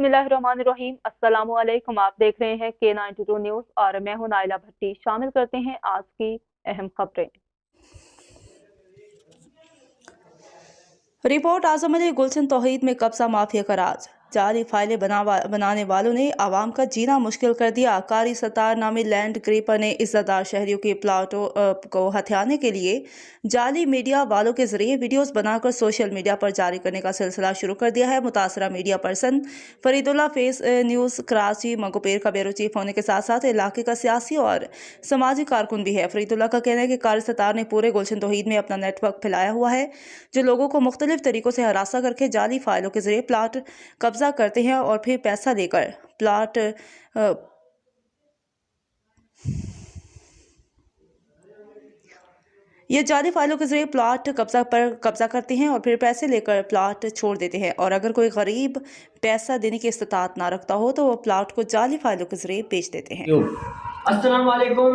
बिस्मिल्लाहिर्रहमानिर्रहीम। अस्सलामु अलैकुम। आप देख रहे हैं K92 न्यूज़ और मैं हूं नाइला भट्टी। शामिल करते हैं आज की अहम खबरें। रिपोर्ट आजम अली गुलशन तौहीद में कब्जा माफिया का राज। जाली फाइलें बनाने वालों ने आवाम का जीना मुश्किल कर दिया। कारी सतार नामी लैंड ग्रेपर ने इज्जतदार शहरियों के प्लाटों को हथियाने के लिए जाली मीडिया वालों के जरिए वीडियोस बनाकर सोशल मीडिया पर जारी करने का सिलसिला शुरू कर दिया है। मुतासरा media person Faridullah face news Karachi Manghopir का ब्यूरो चीफ होने के साथ साथ इलाके का सियासी और समाजी कारकुन भी है। फरीदुल्ला का कहना है कि कारी सतार ने पूरे गुलशन तौहीद में अपना नेटवर्क फैलाया हुआ है, जो लोगों को मुख्तलिफ तरीकों से हरासा करके जाली फाइलों के जरिए प्लाट कब्जा करते हैं और फिर पैसा लेकर प्लाट ये जाली फाइलों के जरिए प्लाट कब्जा करते हैं और फिर पैसे लेकर प्लाट छोड़ देते हैं। और अगर कोई गरीब पैसा देने की इस्तात ना रखता हो तो वो प्लाट को जाली फाइलों के जरिए बेच देते हैं। अस्सलाम वालेकुम,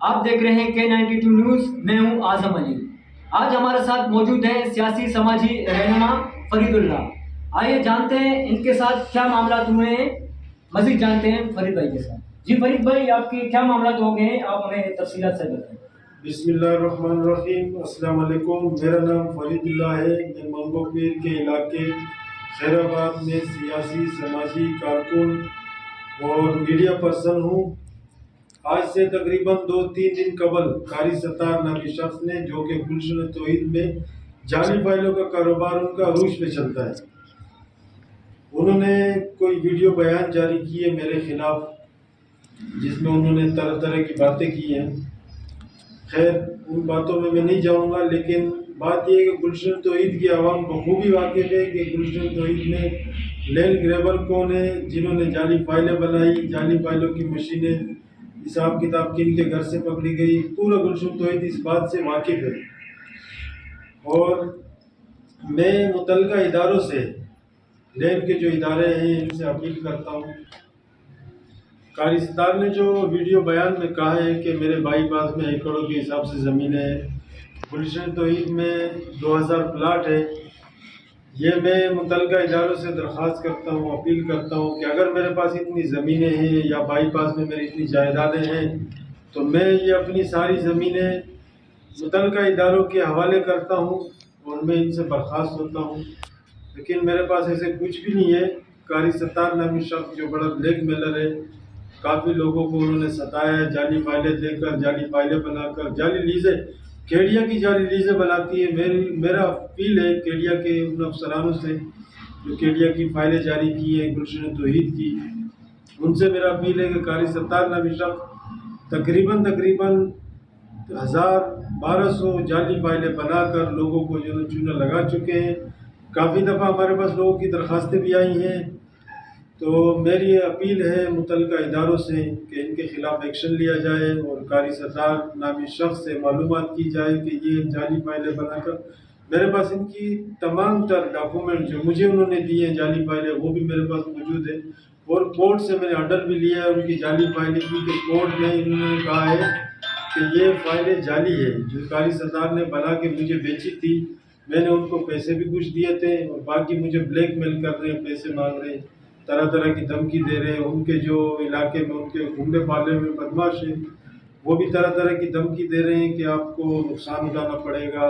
आप देख रहे हैं K92 न्यूज़। मैं हूं आजम अली। आज हमारे साथ मौजूद है सियासी समाजी रहनुमा फरीदुल्ला। आइए जानते हैं इनके साथ क्या मामला हुए हैं, मजीद जानते हैं फरीद भाई के साथ। जी फरीद भाई, आपके क्या मामला हो गए हैं, आप हमें तफसीलात से बताएं। बिस्मिल्लाहिर्रहमानिर्रहीम। अस्सलाम वालेकुम। मेरा नाम फरीदुल्ला है। मैं मंगोपीर के इलाके खैराबाद में सियासी समाजी कारकुन और मीडिया पर्सन हूँ। आज से तकरीबन 2-3 दिन कबल कारी सतार नामी शख्स ने, जो कि गुलशन तौहीद में जाली फाइलों का कारोबार उनका अरूज पे चलता है, उन्होंने कोई वीडियो बयान जारी किए मेरे खिलाफ, जिसमें उन्होंने तरह तरह की बातें की हैं। खैर, उन बातों में मैं नहीं जाऊंगा, लेकिन बात यह है कि गुलशन तौहीद की आवाम बखूबी वाकिफ है कि गुलशन तौहीद में लैंड ग्रेबर कौन है, जिन्होंने जाली फाइलें बनाई, जाली फाइलों की मशीनें हिसाब किताब किन के घर से पकड़ी गई। पूरा गुलशन तौहीद इस बात से वाकिफ है। और मैं मुतल्लिका इदारों से, लैंड के जो इदारे हैं, इनसे अपील करता हूँ। कारी सतार ने जो वीडियो बयान में कहा है कि मेरे बाईपास में एकड़ों के हिसाब से ज़मीनें हैं, गुलशन तौहीद में 2000 प्लाट है, ये मैं मुतल्लिका इदारों से दरख्वास्त करता हूँ, अपील करता हूँ कि अगर मेरे पास इतनी ज़मीनें हैं या बाईपास में मेरी इतनी जायदादें हैं, तो मैं ये अपनी सारी ज़मीनें मुतल्लिका इदारों के हवाले करता हूँ और मैं इनसे बर्खास्त होता हूँ। लेकिन मेरे पास ऐसे कुछ भी नहीं है। कारी सतार नामी शख्स जो बड़ा ब्लैक मेलर है, काफ़ी लोगों को उन्होंने सताया है, जाली फाइलें देकर, जाली फाइलें बनाकर, जाली लीजें, केडिया की जाली लीजें बनाती है। मेरा अपील है केडिया के उन अफसरानों से जो केडिया की फाइलें जारी की हैं गुलशन तौहीद की, उनसे मेरा अपील है कि कारी सतार नामी शख्स तकरीबन 1200 जाली फाइलें बनाकर लोगों को जो चूना लगा चुके हैं। काफ़ी दफ़ा हमारे पास लोगों की दरख्वास्तें भी आई हैं। तो मेरी अपील है मुतल्लिका इदारों से कि इनके खिलाफ एक्शन लिया जाए और कारी सतार नामी शख्स से मालूमात की जाए कि ये जाली फाइलें बनाकर, मेरे पास इनकी तमाम तर डॉक्यूमेंट जो मुझे उन्होंने दिए हैं जाली फाइलें, वो भी मेरे पास मौजूद है। और कोर्ट से मैंने ऑर्डर भी लिया है उनकी जाली फाइलें की, कि कोर्ट ने इन्होंने कहा है कि ये फाइलें जाली है जो कारी सतार ने बना के मुझे बेची थी। मैंने उनको पैसे भी कुछ दिए थे और बाकी मुझे ब्लैकमेल कर रहे हैं, पैसे मांग रहे हैं, तरह तरह की धमकी दे रहे हैं। उनके जो इलाके में उनके गुंडे पाले हुए बदमाश हैं, वो भी तरह तरह की धमकी दे रहे हैं कि आपको नुकसान उठाना पड़ेगा।